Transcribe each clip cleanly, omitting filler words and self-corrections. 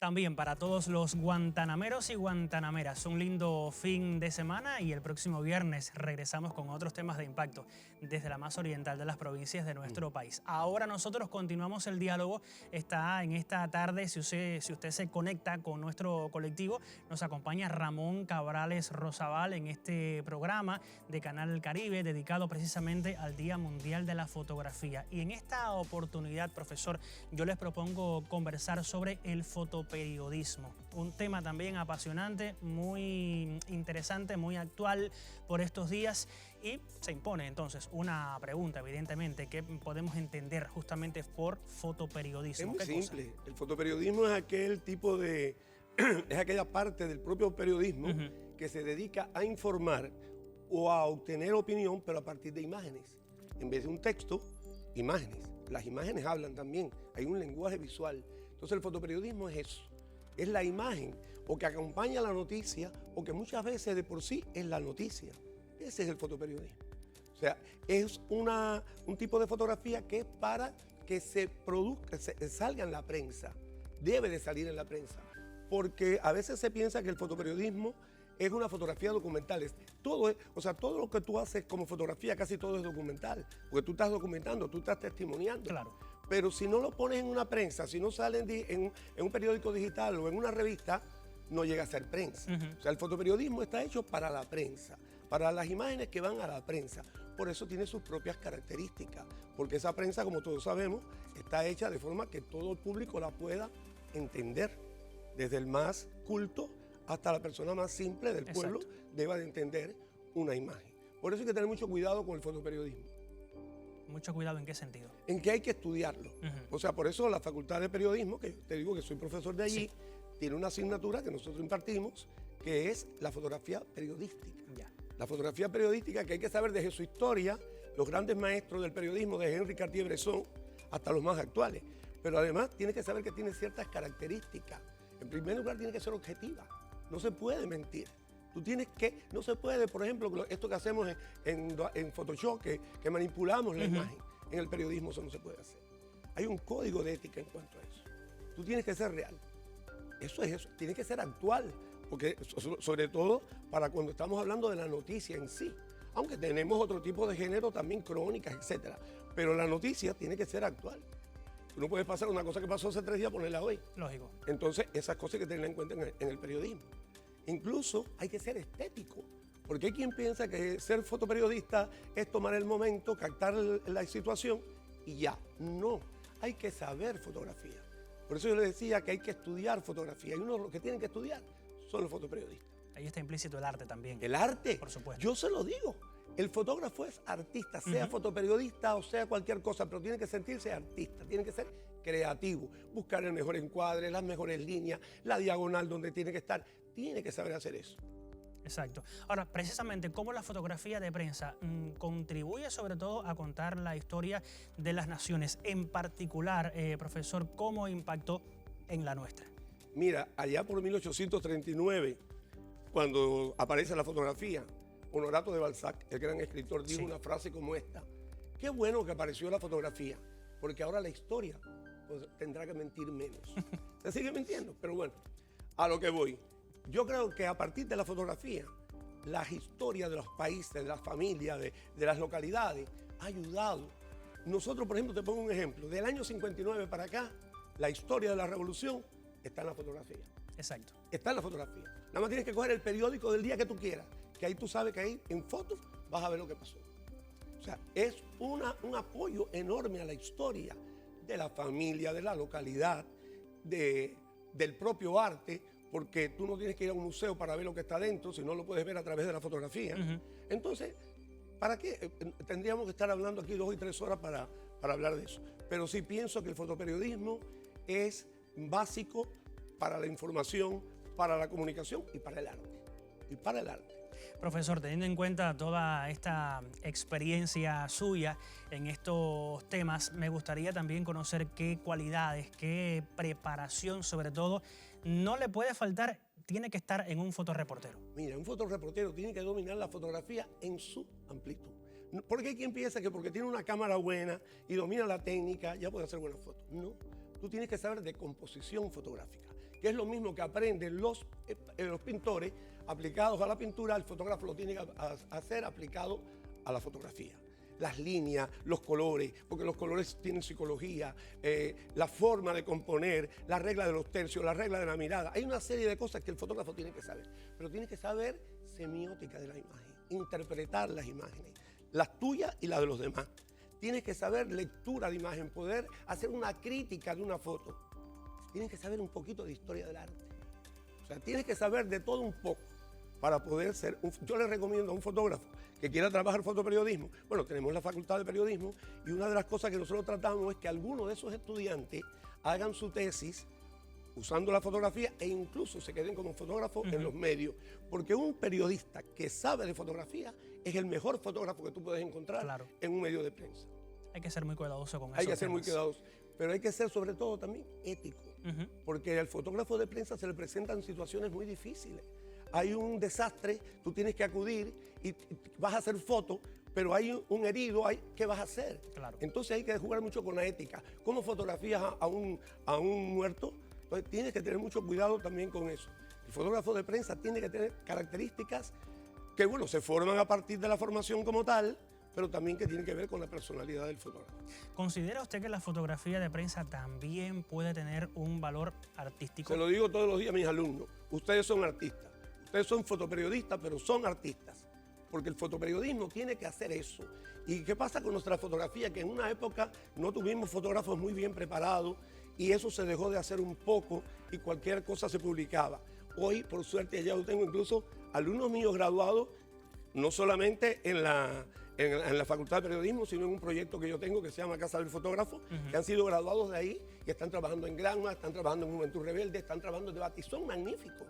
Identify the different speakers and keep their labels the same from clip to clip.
Speaker 1: También para todos los guantanameros y guantanameras, un lindo fin de semana y el próximo viernes regresamos con otros temas de impacto desde la más oriental de las provincias de nuestro país. Ahora nosotros continuamos el diálogo, está en esta tarde, si usted se conecta con nuestro colectivo, nos acompaña Ramón Cabrales Rosabal en este programa de Canal Caribe dedicado precisamente al Día Mundial de la Fotografía. Y en esta oportunidad, profesor, yo les propongo conversar sobre el fotoperiodismo, un tema también apasionante, muy interesante, muy actual por estos días, y se impone entonces una pregunta, evidentemente, ¿qué podemos entender justamente por fotoperiodismo?
Speaker 2: Es muy simple. El fotoperiodismo es aquel tipo de... es aquella parte del propio periodismo que se dedica a informar o a obtener opinión, pero a partir de imágenes. En vez de un texto, imágenes. Las imágenes hablan también, hay un lenguaje visual. Entonces el fotoperiodismo es eso, es la imagen o que acompaña la noticia o que muchas veces de por sí es la noticia. Ese es el fotoperiodismo. O sea, es un tipo de fotografía que es para que se produzca, salga en la prensa, debe de salir en la prensa, porque a veces se piensa que el fotoperiodismo es una fotografía documental. Todo lo que tú haces como fotografía, casi todo es documental, porque tú estás documentando, tú estás testimoniando.
Speaker 1: Claro.
Speaker 2: Pero si no lo pones en una prensa, si no sale en un periódico digital o en una revista, no llega a ser prensa. O sea, el fotoperiodismo está hecho para la prensa, para las imágenes que van a la prensa. Por eso tiene sus propias características, porque esa prensa, como todos sabemos, está hecha de forma que todo el público la pueda entender, desde el más culto hasta la persona más simple del pueblo.
Speaker 1: Exacto.
Speaker 2: Deba de entender una imagen. Por eso hay que tener mucho cuidado con el fotoperiodismo.
Speaker 1: Mucho cuidado, ¿en qué sentido?
Speaker 2: En que hay que estudiarlo. O sea, por eso la Facultad de Periodismo, que te digo que soy profesor de allí, tiene una asignatura que nosotros impartimos, que es la fotografía periodística.
Speaker 1: Ya.
Speaker 2: La fotografía periodística, que hay que saber desde su historia, los grandes maestros del periodismo, desde Henri Cartier-Bresson hasta los más actuales. Pero además tiene que saber que tiene ciertas características. En primer lugar, tiene que ser objetiva. No se puede mentir. No se puede, por ejemplo, esto que hacemos en Photoshop, que manipulamos la imagen. En el periodismo eso no se puede hacer. Hay un código de ética en cuanto a eso. Tú tienes que ser real. Eso es eso. Tiene que ser actual. Porque, sobre todo, para cuando estamos hablando de la noticia en sí. Aunque tenemos otro tipo de género, también crónicas, etc. Pero la noticia tiene que ser actual. Tú no puedes pasar una cosa que pasó hace 3 días, ponerla hoy.
Speaker 1: Lógico.
Speaker 2: Entonces, esas cosas hay que tener en cuenta en el periodismo. Incluso hay que ser estético, porque hay quien piensa que ser fotoperiodista es tomar el momento, captar la situación y ya. No, hay que saber fotografía. Por eso yo le decía que hay que estudiar fotografía, y uno de los que tienen que estudiar son los fotoperiodistas.
Speaker 1: Ahí está implícito el arte también.
Speaker 2: El arte,
Speaker 1: por supuesto.
Speaker 2: Yo se lo digo. El fotógrafo es artista, sea fotoperiodista o sea cualquier cosa, pero tiene que sentirse artista, tiene que ser creativo, buscar el mejor encuadre, las mejores líneas, la diagonal donde tiene que estar. Tiene que saber hacer eso.
Speaker 1: Exacto. Ahora, precisamente, ¿cómo la fotografía de prensa contribuye sobre todo a contar la historia de las naciones? En particular, profesor, ¿cómo impactó en la nuestra?
Speaker 2: Mira, allá por 1839, cuando aparece la fotografía, Honorato de Balzac, el gran escritor, dijo una frase como esta: qué bueno que apareció la fotografía, porque ahora la historia pues, tendrá que mentir menos. Se sigue mintiendo, pero bueno, a lo que voy. Yo creo que a partir de la fotografía, las historias de los países, de las familias, de las localidades, ha ayudado. Nosotros, por ejemplo, te pongo un ejemplo. Del año 59 para acá, la historia de la revolución está en la fotografía.
Speaker 1: Exacto.
Speaker 2: Está en la fotografía. Nada más tienes que coger el periódico del día que tú quieras, que ahí tú sabes que ahí en fotos vas a ver lo que pasó. O sea, es un apoyo enorme a la historia de la familia, de la localidad, del propio arte, porque tú no tienes que ir a un museo para ver lo que está dentro, sino lo puedes ver a través de la fotografía. Entonces, ¿para qué? Tendríamos que estar hablando aquí 2 y 3 horas para hablar de eso. Pero sí pienso que el fotoperiodismo es básico para la información, para la comunicación y para el arte.
Speaker 1: Profesor, teniendo en cuenta toda esta experiencia suya en estos temas, me gustaría también conocer qué cualidades, qué preparación sobre todo no le puede faltar, tiene que estar en un fotoreportero.
Speaker 2: Mira, un fotoreportero tiene que dominar la fotografía en su amplitud. Porque hay quien piensa que porque tiene una cámara buena y domina la técnica, ya puede hacer buenas fotos. No, tú tienes que saber de composición fotográfica. que es lo mismo que aprenden los pintores aplicados a la pintura, el fotógrafo lo tiene que hacer aplicado a la fotografía. Las líneas, los colores, porque los colores tienen psicología, la forma de componer, la regla de los tercios, la regla de la mirada. Hay una serie de cosas que el fotógrafo tiene que saber, pero tiene que saber semiótica de la imagen, interpretar las imágenes, las tuyas y las de los demás. Tienes que saber lectura de imagen, poder hacer una crítica de una foto. Tienes que saber un poquito de historia del arte. O sea, tienes que saber de todo un poco para poder ser yo le recomiendo a un fotógrafo que quiera trabajar fotoperiodismo. Bueno, tenemos la facultad de periodismo y una de las cosas que nosotros tratamos es que algunos de esos estudiantes hagan su tesis usando la fotografía e incluso se queden como fotógrafos en los medios. Porque un periodista que sabe de fotografía es el mejor fotógrafo que tú puedes encontrar en un medio de prensa.
Speaker 1: Hay que ser muy cuidadoso con eso.
Speaker 2: Hay que ser muy cuidadoso, pero hay que ser sobre todo también ético. Porque al fotógrafo de prensa se le presentan situaciones muy difíciles. Hay un desastre, tú tienes que acudir y vas a hacer fotos, pero hay un herido, ¿qué vas a hacer?
Speaker 1: Claro.
Speaker 2: Entonces hay que jugar mucho con la ética. ¿Cómo fotografías a un muerto? Entonces tienes que tener mucho cuidado también con eso. El fotógrafo de prensa tiene que tener características que, bueno, se forman a partir de la formación como tal, pero también que tienen que ver con la personalidad del fotógrafo.
Speaker 1: ¿Considera usted que la fotografía de prensa también puede tener un valor artístico?
Speaker 2: Se lo digo todos los días a mis alumnos, ustedes son artistas. Ustedes son fotoperiodistas, pero son artistas, porque el fotoperiodismo tiene que hacer eso. ¿Y qué pasa con nuestra fotografía? Que en una época no tuvimos fotógrafos muy bien preparados y eso se dejó de hacer un poco y cualquier cosa se publicaba. Hoy, por suerte, ya yo tengo incluso alumnos míos graduados, no solamente en la Facultad de Periodismo, sino en un proyecto que yo tengo que se llama Casa del Fotógrafo, que han sido graduados de ahí y están trabajando en Granma, están trabajando en Juventud Rebelde, están trabajando en debate y son magníficos.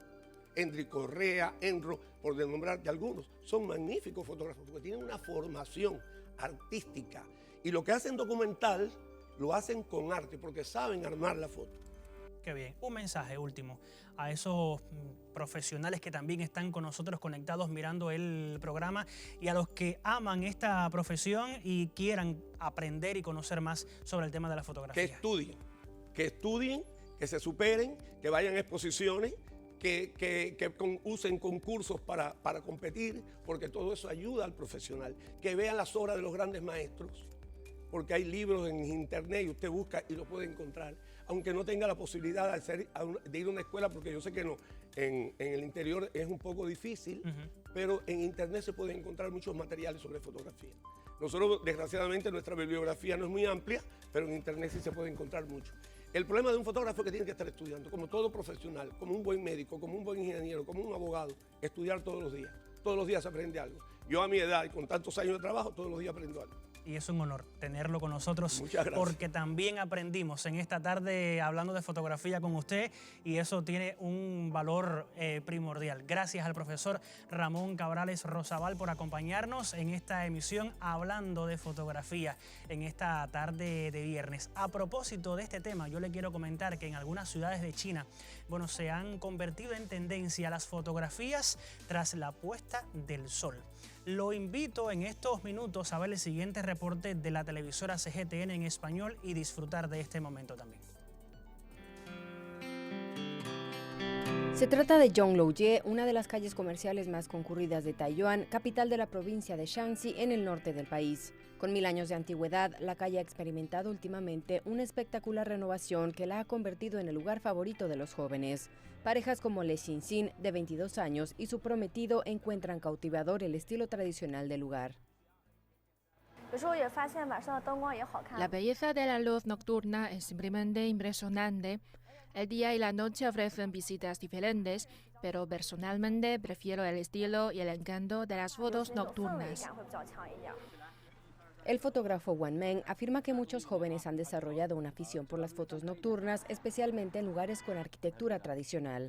Speaker 2: Endri Correa, Enro, por desnombrarte algunos, son magníficos fotógrafos porque tienen una formación artística y lo que hacen documental lo hacen con arte porque saben armar la foto.
Speaker 1: Qué bien. Un mensaje último a esos profesionales que también están con nosotros conectados mirando el programa y a los que aman esta profesión y quieran aprender y conocer más sobre el tema de la fotografía.
Speaker 2: Que estudien, que se superen, que vayan a exposiciones, que usen concursos para competir, porque todo eso ayuda al profesional. Que vean las obras de los grandes maestros, porque hay libros en internet y usted busca y lo puede encontrar. Aunque no tenga la posibilidad de ir a una escuela, porque yo sé que no, en el interior es un poco difícil, pero en internet se pueden encontrar muchos materiales sobre fotografía. Nosotros, desgraciadamente, nuestra bibliografía no es muy amplia, pero en internet sí se puede encontrar mucho. El problema de un fotógrafo es que tiene que estar estudiando, como todo profesional, como un buen médico, como un buen ingeniero, como un abogado, estudiar todos los días. Todos los días se aprende algo. Yo a mi edad y con tantos años de trabajo, todos los días aprendo algo.
Speaker 1: Y es un honor tenerlo con nosotros.
Speaker 2: Muchas gracias.
Speaker 1: Porque también aprendimos en esta tarde hablando de fotografía con usted y eso tiene un valor primordial. Gracias al profesor Ramón Cabrales Rosabal por acompañarnos en esta emisión hablando de fotografía en esta tarde de viernes. A propósito de este tema, yo le quiero comentar que en algunas ciudades de China, bueno, se han convertido en tendencia las fotografías tras la puesta del sol. Lo invito en estos minutos a ver el siguiente reporte de la televisora CGTN en español y disfrutar de este momento también.
Speaker 3: Se trata de Zhonglou-jie, una de las calles comerciales más concurridas de Taiyuan, capital de la provincia de Shanxi, en el norte del país. Con 1000 años de antigüedad, la calle ha experimentado últimamente una espectacular renovación que la ha convertido en el lugar favorito de los jóvenes. Parejas como Le Xinxin, de 22 años, y su prometido encuentran cautivador el estilo tradicional del lugar.
Speaker 4: La belleza de la luz nocturna es simplemente impresionante. El día y la noche ofrecen visitas diferentes, pero personalmente prefiero el estilo y el encanto de las fotos nocturnas.
Speaker 3: El fotógrafo Wang Meng afirma que muchos jóvenes han desarrollado una afición por las fotos nocturnas, especialmente en lugares con arquitectura tradicional.